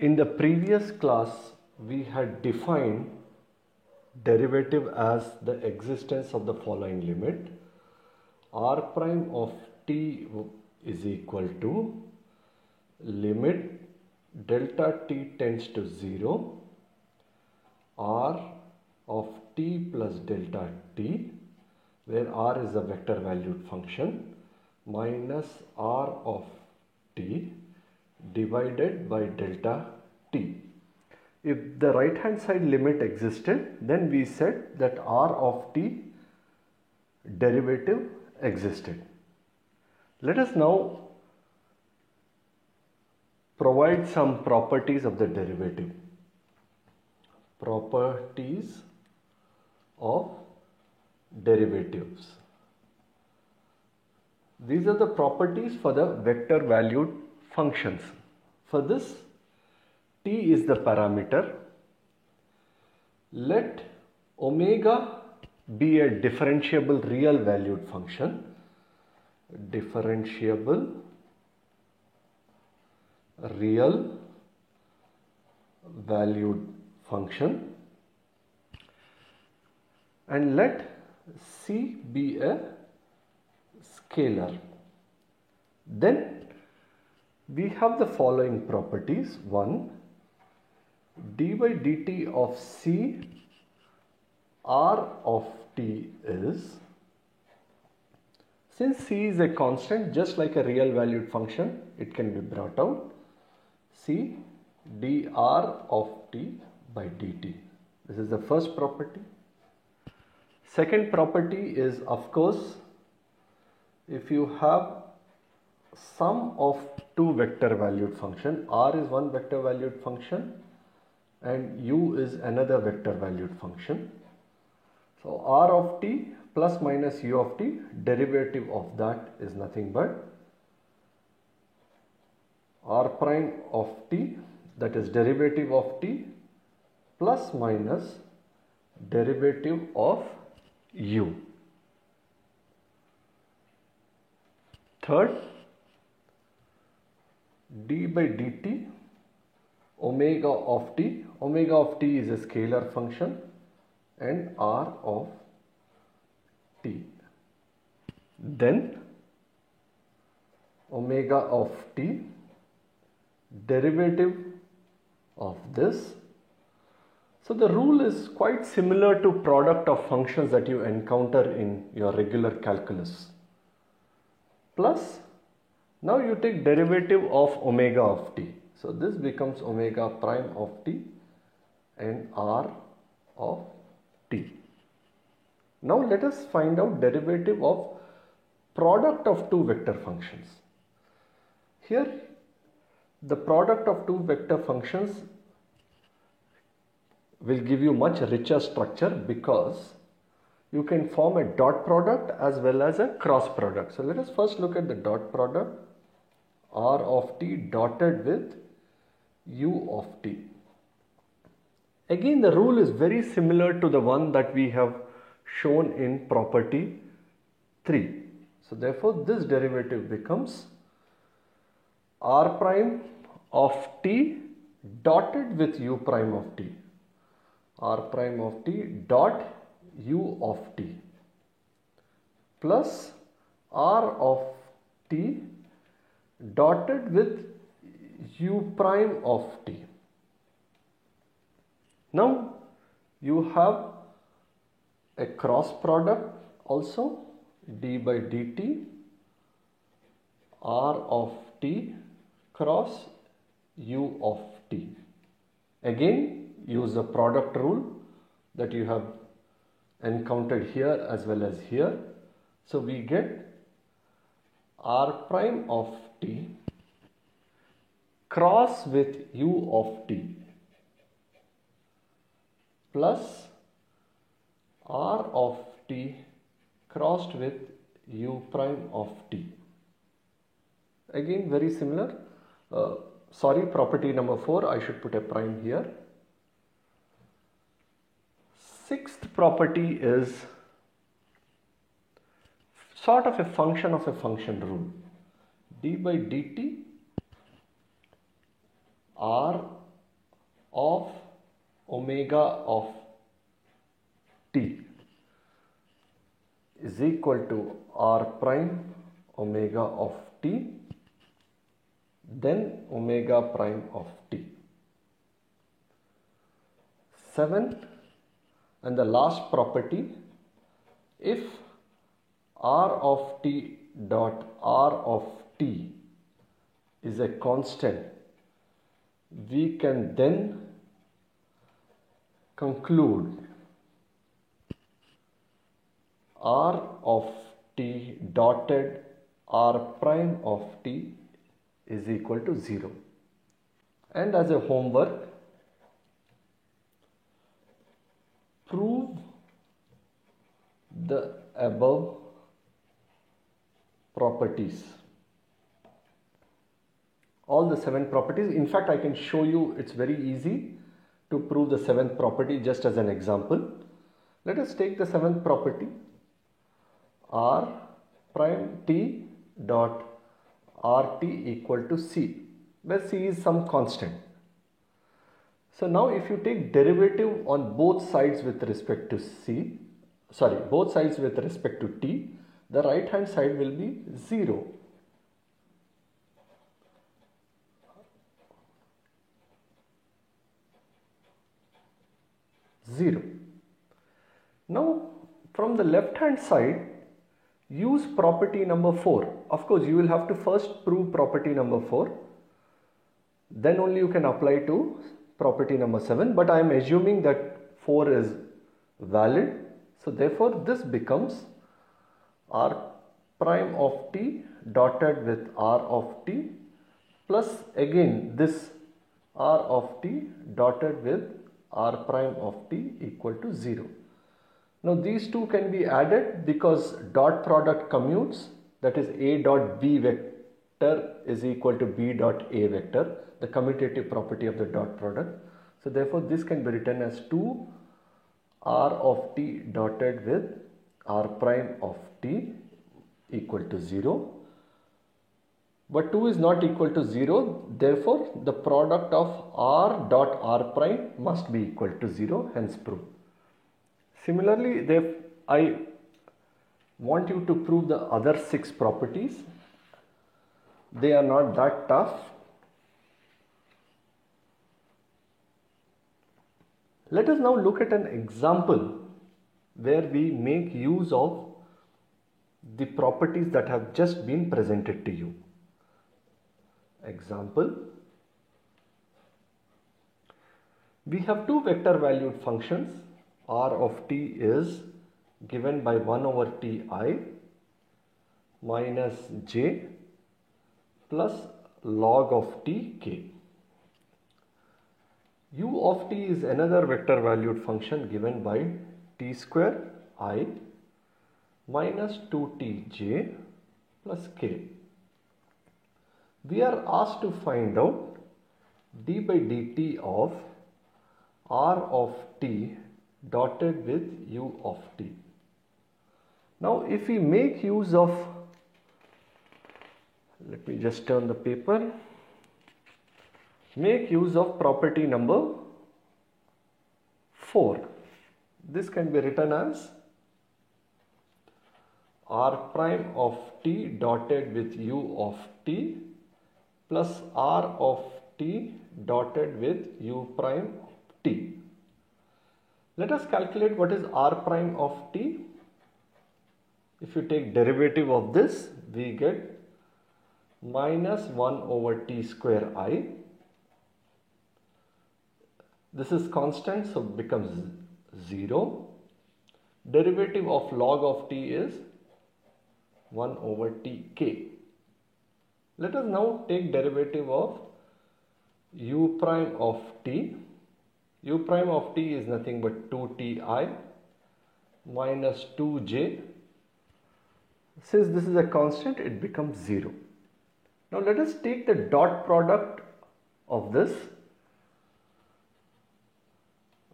In the previous class, we had defined derivative as the existence of the following limit. R prime of t is equal to limit delta t tends to 0, r of t plus delta t, where r is a vector valued function, minus r of t divided by delta t. If the right hand side limit existed, then we said that r of t derivative existed. Let us now provide some properties of the derivative. Properties of derivatives. These are the properties for the vector valued functions. For this, t is the parameter. Let omega be a differentiable real valued function. Differentiable real valued function, and let c be a scalar. Then we have the following properties. 1. d by dt of c r of t is, since c is a constant, just like a real valued function, it can be brought out. C dr of t by dt. This is the first property. Second property is, of course, if you have sum of two vector valued function, r is one vector valued function and u is another vector valued function. So r of t plus minus u of t, derivative of that is nothing but r prime of t, that is derivative of t, plus minus derivative of u. Third, d by dt omega of t. Omega of t is a scalar function, and r of t. Then omega of t, derivative of this. So the rule is quite similar to product of functions that you encounter in your regular calculus. Plus, now you take derivative of omega of t. So this becomes omega prime of t and r of t. Now let us find out derivative of product of two vector functions. Here the product of two vector functions will give you much richer structure, because you can form a dot product as well as a cross product. So let us first look at the dot product. R of t dotted with u of t. Again, the rule is very similar to the one that we have shown in property 3. So therefore this derivative becomes r prime of t dotted with u prime of t. R prime of t dot u of t plus r of t dotted with u prime of t. Now you have a cross product also, d by dt r of t cross u of t. Again, use the product rule that you have encountered here as well as here. So we get r prime of t cross with u of t plus r of t crossed with u prime of t. Again, very similar. Property number 4, I should put a prime here. Sixth property is sort of a function rule. d by dt r of omega of t is equal to r prime omega of t, then omega prime of t. Seventh and the last property, if r of t dot r of t is a constant, we can then conclude r of t dotted r prime of t is equal to 0. And as a homework, prove the above properties. All the 7 properties. In fact, I can show you, it's very easy to prove the 7th property just as an example. Let us take the 7th property, r prime t dot rt equal to c, where c is some constant. So now if you take derivative on both sides with respect to both sides with respect to t, the right hand side will be 0. Now from the left hand side, use property number 4. Of course, you will have to first prove property number 4, then only you can apply to property number 7, but I am assuming that 4 is valid. So therefore this becomes r prime of t dotted with r of t plus again this r of t dotted with r prime of t equal to 0. Now these two can be added because dot product commutes, that is a dot b vector is equal to b dot a vector, the commutative property of the dot product. So therefore this can be written as 2 r of t dotted with r prime of t equal to 0. But 2 is not equal to 0, therefore the product of r dot r prime must be equal to 0, hence prove. Similarly, I want you to prove the other 6 properties. They are not that tough. Let us now look at an example where we make use of the properties that have just been presented to you. Example, we have 2 vector valued functions. R of t is given by 1 over ti minus j plus log of t k. U of t is another vector valued function given by t square I minus 2tj plus k. We are asked to find out d by dt of r of t dotted with u of t. Now if we make use of, let me just turn the paper, make use of property number 4. This can be written as r prime of t dotted with u of t plus r of t dotted with u prime of t. Let us calculate what is r prime of t. If you take derivative of this, we get minus 1 over t square I. This is constant, so it becomes 0. Derivative of log of t is 1 over t k. Let us now take derivative of u prime of t. U prime of t is nothing but 2ti minus 2j. Since this is a constant, it becomes 0. Now let us take the dot product of this.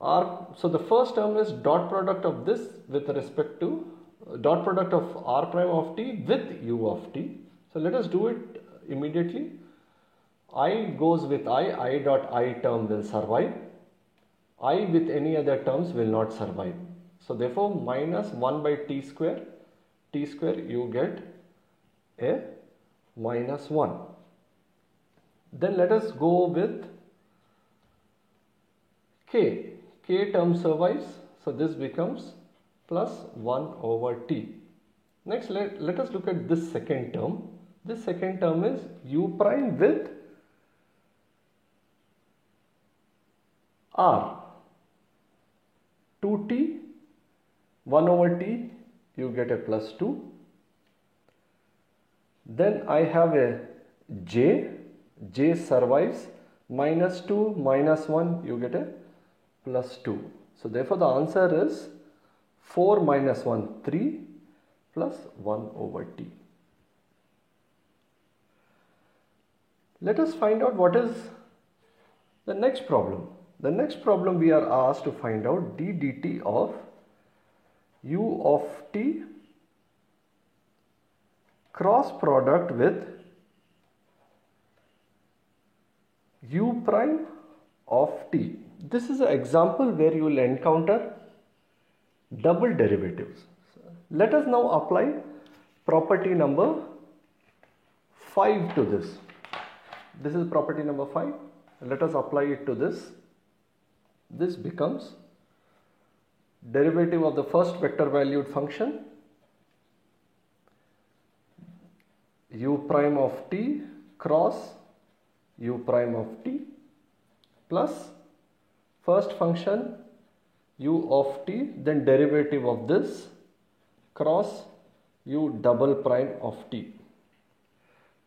So the first term is dot product of this with respect to dot product of r prime of t with u of t. So let us do it immediately. I goes with I dot I term will survive. I with any other terms will not survive. So therefore minus 1 by t square you get a minus 1. Then let us go with k. K term survives, so this becomes plus 1 over t. Next let us look at this second term. This second term is u prime with r. 2t, 1 over t, you get a plus 2. Then I have a j survives, minus 2 minus 1, you get a plus 2. So therefore the answer is 4 minus 1, 3 plus 1 over t. Let us find out what is the next problem. The next problem we are asked to find out d dt of u of t cross product with u prime of t. This is an example where you will encounter double derivatives. Let us now apply property number 5 to this. This is property number 5. Let us apply it to this. This becomes derivative of the first vector valued function u prime of t cross u prime of t plus first function u of t, then derivative of this cross u double prime of t.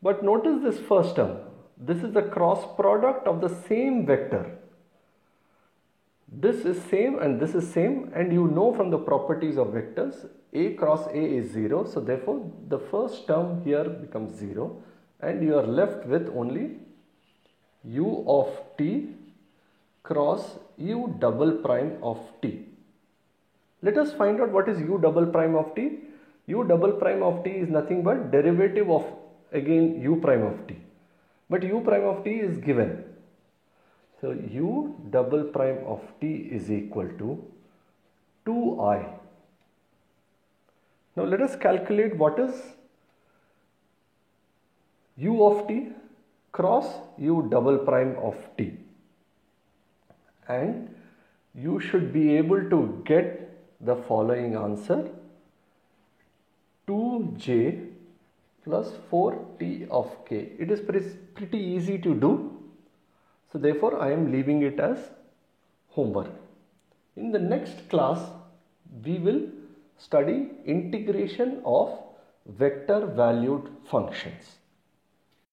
But notice this first term. This is the cross product of the same vector. This is same and this is same, and you know from the properties of vectors a cross a is 0. So therefore the first term here becomes 0 and you are left with only u of t cross u double prime of t. Let us find out what is u double prime of t. U double prime of t is nothing but derivative of again u prime of t. But u prime of t is given. So u double prime of t is equal to 2i. Now let us calculate what is u of t cross u double prime of t. And you should be able to get the following answer: 2j plus 4t of k. It is pretty easy to do. So therefore I am leaving it as homework. In the next class we will study integration of vector valued functions.